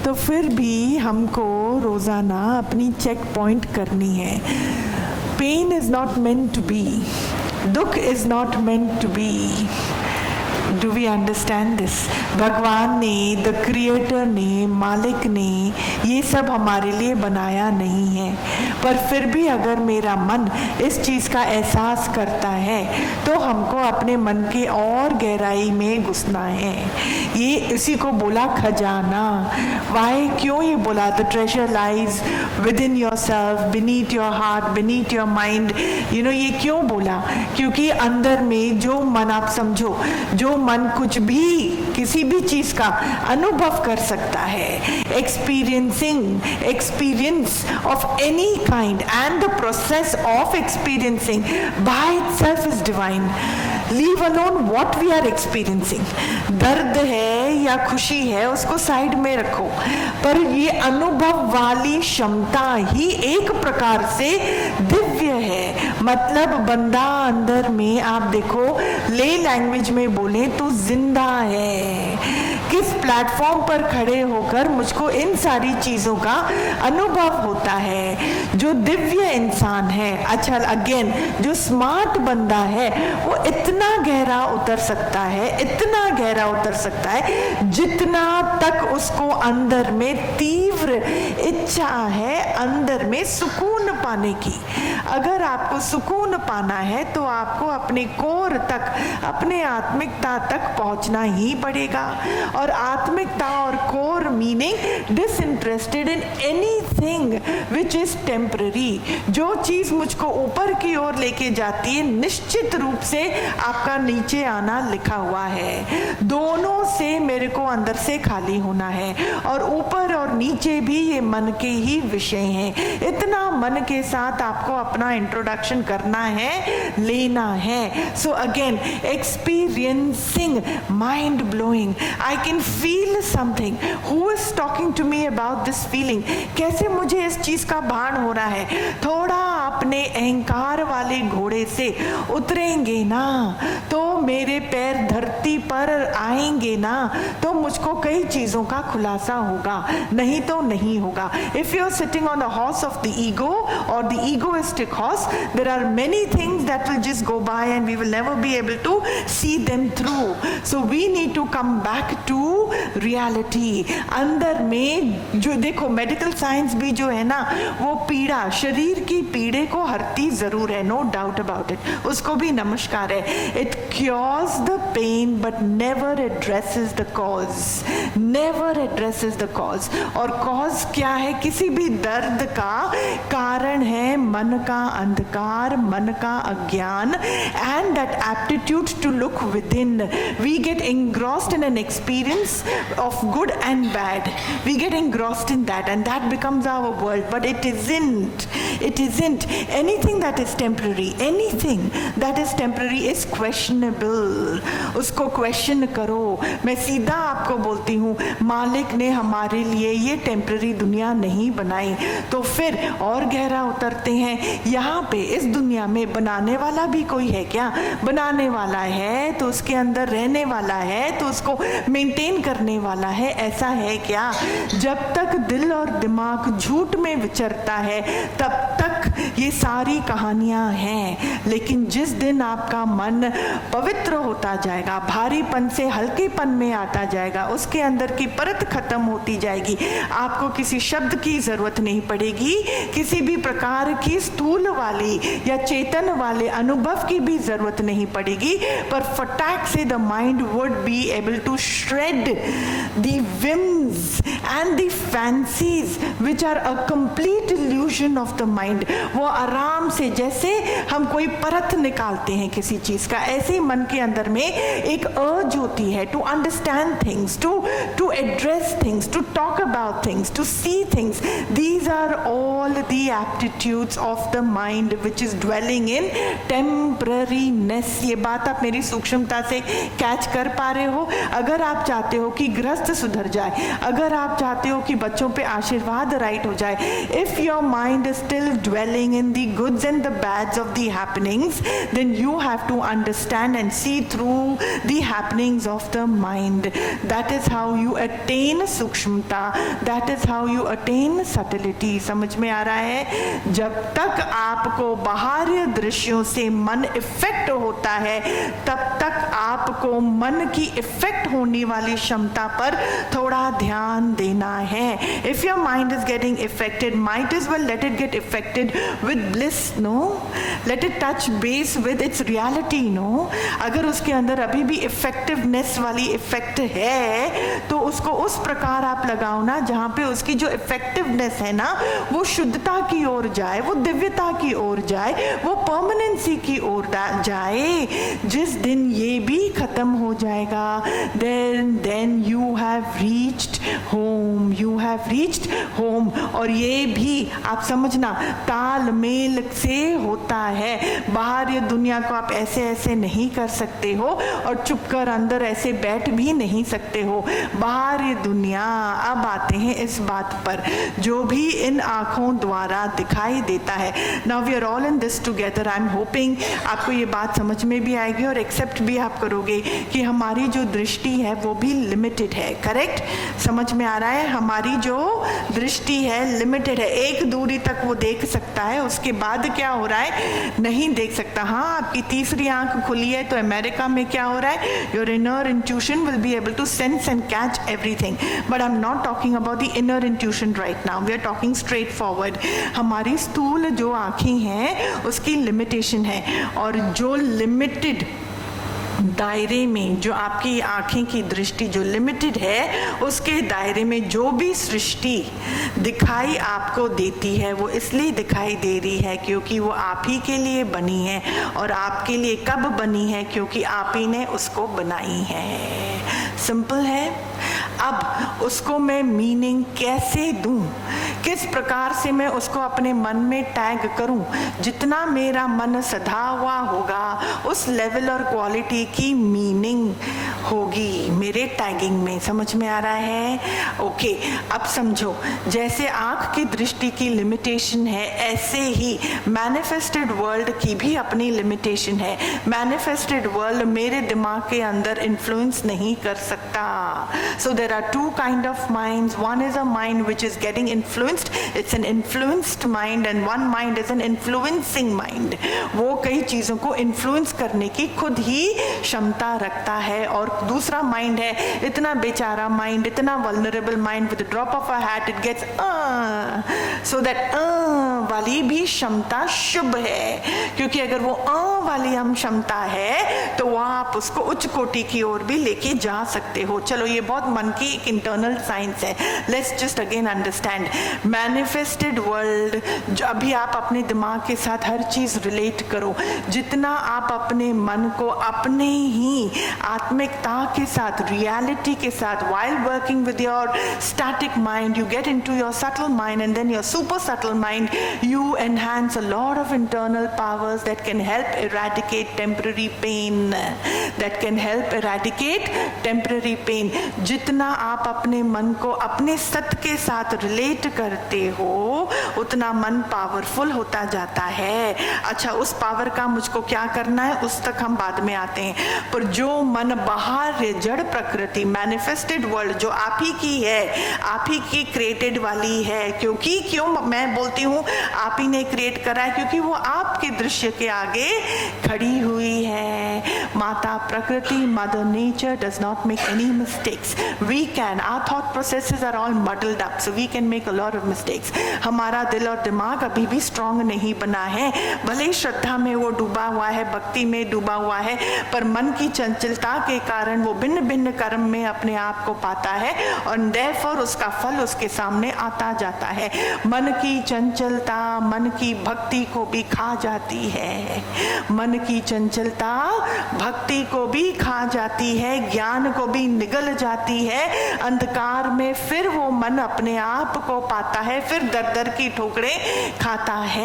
तो फिर भी हमको रोज़ाना अपनी चेक पॉइंट करनी है। Pain is not meant to be, दुख is not meant to be. Do we understand this? भगवान ने, द क्रिएटर ने, मालिक ने ये सब हमारे लिए बनाया नहीं है, पर फिर भी अगर मेरा मन इस चीज़ का एहसास करता है तो हमको अपने मन के और गहराई में घुसना है। ये इसी को बोला खजाना। वाई, क्यों ये बोला? The treasure lies with in your self, beneath your heart, beneath your mind. ये क्यों बोला? क्योंकि अंदर में जो मन, आप समझो, जो मन कुछ भी, किसी भी चीज का अनुभव कर सकता है, experience of any kind and the process of experiencing by itself is divine. Leave alone what we are experiencing. दर्द है या खुशी है उसको साइड में रखो, पर ये अनुभव वाली क्षमता ही एक प्रकार से दिव्य है। मतलब बंदा अंदर में, आप देखो, ले लैंग्वेज में बोले तो जिंदा है। किस प्लेटफॉर्म पर खड़े होकर मुझको इन सारी चीजों का अनुभव होता है। जो दिव्य इंसान है, अच्छा अगेन, जो स्मार्ट बंदा है, वो इतना गहरा उतर सकता है, इतना गहरा उतर सकता है जितना तक उसको अंदर में तीव्र इच्छा है अंदर में सुकून पाने की। अगर आपको सुकून पाना है तो आपको अपने कोर तक, अपने आत्मिकता तक पहुंचना ही पड़ेगा। और आत्मिकता और core meaning disinterested in anything which is temporary. जो चीज मुझको ऊपर की ओर लेके जाती है, निश्चित रूप से आपका नीचे आना लिखा हुआ है। दोनों से मेरे को अंदर से खाली होना है, और ऊपर और नीचे भी ये मन के ही विषय हैं। इतना मन के साथ आपको अपना इंट्रोडक्शन करना है, लेना है। So again, experiencing, mind blowing. I can feel something. Who is talking to me about this feeling? कैसे मुझे इस चीज का भान हो रहा है? थोड़ा अपने अहंकार वाले घोड़े से उतरेंगे ना तो मेरे पैर धरती पर आएंगे ना तो मुझको कई चीजों का खुलासा होगा, नहीं तो नहीं होगा। If you are sitting on the horse of the ego or the egoistic horse, there are many things that will just go by and we will never be able to see them through. So we need to come back to reality. अंदर में जो देखो, medical science भी जो है ना, वो पीड़ा, शरीर की पीड़े को हरती जरूर है, नो डाउट अबाउट इट, उसको भी नमस्कार है। It cures the pain but never addresses the cause, never addresses the cause. और कॉज क्या है? किसी भी दर्द का कारण है मन का अंधकार, मन का अज्ञान, and that aptitude to look within. We get engrossed in an experience of good and bad. We get engrossed in that and that becomes our world, but it isn't. It isn't. Anything that is temporary, anything that is temporary is questionable. उसको question करो। मैं सीधा आपको बोलती हूँ, मालिक ने हमारे लिए ये टेम्पररी दुनिया नहीं बनाई। तो फिर और गहरा उतरते हैं, यहाँ पे इस दुनिया में बनाने वाला भी कोई है क्या? बनाने वाला है तो उसके अंदर रहने वाला है तो उसको मेंटेन करने वाला है, ऐसा है क्या? जब तक दिल और दिमाग झूठ में विचरता है तब तक ये सारी कहानियां हैं। लेकिन जिस दिन आपका मन पवित्र होता जाएगा, भारीपन से हल्केपन में आता जाएगा, उसके अंदर की परत खत्म होती जाएगी, आपको किसी शब्द की जरूरत नहीं पड़ेगी, किसी भी प्रकार की स्थूल वाली या चेतन वाले अनुभव की भी जरूरत नहीं पड़ेगी, पर फटाक से the mind would be able to shred the whims and the fancies which are a complete illusion of the mind। वो आराम से, जैसे हम कोई परत निकालते हैं किसी चीज का, ऐसे ही मन के अंदर में एक अर्ज होती है to understand things, to address things, to talk about things, to see things. These are all the aptitudes of the mind which is dwelling in temporariness. ये बात आप मेरी सूक्ष्मता से कैच कर पा रहे हो? अगर आप चाहते हो कि गृहस्थ सुधर जाए, अगर आप चाहते हो कि बच्चों पे आशीर्वाद राइट हो जाए, if your mind is still dwelling dwelling in the goods and the bads of the happenings, then you have to understand and see through the happenings of the mind. That is how you attain सूक्ष्मता, that is how you attain subtlety. समझ में आ रहा है? जब तक आपको बाहरी दृश्यों से मन इफेक्ट होता है, तब तक आपको मन की इफेक्ट होने वाली क्षमता पर थोड़ा ध्यान देना है. If your mind is getting affected, might as well let it get affected with bliss, no? Let it touch base with its reality, no? अगर उसके अंदर अभी भी इफेक्टिवनेस वाली इफेक्ट है, तो उसको उस प्रकार आप लगाओ ना जहाँ पे उसकी जो इफेक्टिवनेस है ना, वो शुद्धता की ओर जाए, वो दिव्यता की ओर जाए, वो परमानेंसी की ओर जाए. जिस दिन ये भी खत्म हो जाएगा, then you have reached home, you have reached home. और ये भी आप समझना तालमेल से होता है. बाहर ये दुनिया को आप ऐसे ऐसे नहीं कर सकते हो और चुपकर अंदर ऐसे बैठ भी नहीं सकते हो. बाहर ये दुनिया, अब आते हैं इस बात पर, जो भी इन आँखों द्वारा दिखाई देता है. Now we are all in this together. I am hoping आपको ये बात समझ में भी आएगी और एक्सेप्ट भी आप करोगे कि हमारी जो दृष्टि है वो भी लिमिटेड है. करेक्ट? समझ में आ रहा है? हमारी जो दृष्टि है लिमिटेड है. एक दूरी तक वो देख सकता है, उसके बाद क्या हो रहा है नहीं देख सकता. हाँ, आपकी तीसरी आंख खुली है तो अमेरिका में क्या हो रहा है, your inner intuition will be able to sense and catch everything. But I am not talking about the inner intuition right now. We are talking straightforward. हमारी स्थूल जो आंखें हैं उसकी लिमिटेशन है, और जो लिमिटेड दायरे में जो आपकी आंखें की दृष्टि जो लिमिटेड है, उसके दायरे में जो भी सृष्टि दिखाई आपको देती है, वो इसलिए दिखाई दे रही है क्योंकि वो आप ही के लिए बनी है. और आपके लिए कब बनी है? क्योंकि आप ही ने उसको बनाई है. सिंपल है. अब उसको मैं मीनिंग कैसे दूं, किस प्रकार से मैं उसको अपने मन में टैग करूं? जितना मेरा मन सधा हुआ होगा, उस लेवल और क्वालिटी की मीनिंग होगी मेरे टैगिंग में. समझ में आ रहा है? ओके. अब समझो, जैसे आँख की दृष्टि की लिमिटेशन है, ऐसे ही मैनिफेस्टेड वर्ल्ड की भी अपनी लिमिटेशन है. मैनिफेस्टेड वर्ल्ड मेरे दिमाग के अंदर इन्फ्लुएंस नहीं कर सकता. So there are two kind of minds. One is a mind which is getting influenced. It's an influenced mind, and one mind is an influencing mind. वो कई चीज़ों को इन्फ्लुएंस करने की खुद ही क्षमता रखता है. और दूसरा माइंड है इतना बेचारा माइंड, इतना vulnerable mind, with drop of a hat it gets so that वाली भी क्षमता शुभ है. क्योंकि अगर वो वाली हम क्षमता है तो वह आप उसको उच्च कोटि की ओर भी लेके जा सकते हो. चलो, ये बहुत मन की एक इंटरनल साइंस है. Let's just again understand. Manifested world, जो अभी आप अपने दिमाग के साथ हर चीज रिलेट करो, जितना आप अपने मन को अपने ही आत्मिकता के साथ, रियलिटी के साथ, while working with your static mind, you get into your subtle mind, and then your super subtle mind, you enhance a lot of internal powers that can help eradicate temporary pain, that can help eradicate temporary pain. जितना आप अपने मन को अपने सत्य के साथ relate करते हो, उतना मन पावरफुल होता जाता है. अच्छा, उस पावर का मुझको क्या करना है, उस तक हम बाद में आते हैं. पर जो मन बाहर जड़ प्रकृति, मैनिफेस्टेड वर्ल्ड जो आप ही की है, आप ही की क्रिएटेड वाली है. क्योंकि क्यों मैं बोलती हूँ आप ही ने क्रिएट करा है? क्योंकि वो आपके दृश्य के आगे खड़ी हुई है. माता प्रकृति, mother nature does not make any mistakes. We can, our thought processes are all muddled up, so we can make a lot of mistakes. हमारा दिल और दिमाग अभी भी स्ट्रांग नहीं बना है. भले ही श्रद्धा में वो डूबा हुआ है, भक्ति में डूबा हुआ है, पर मन की चंचलता के कारण वो भिन्न भिन्न कर्म में अपने आप को पाता है, और therefore उसका फल उसके सामने आता जाता है. मन की चंचलता मन की भक्ति को भी खा जाती है. मन की चंचलता भक्ति को भी खा जाती है, ज्ञान को भी निगल जाती है. अंधकार में फिर वो मन अपने आप को पाता है, फिर दर दर की ठोकरें खाता है.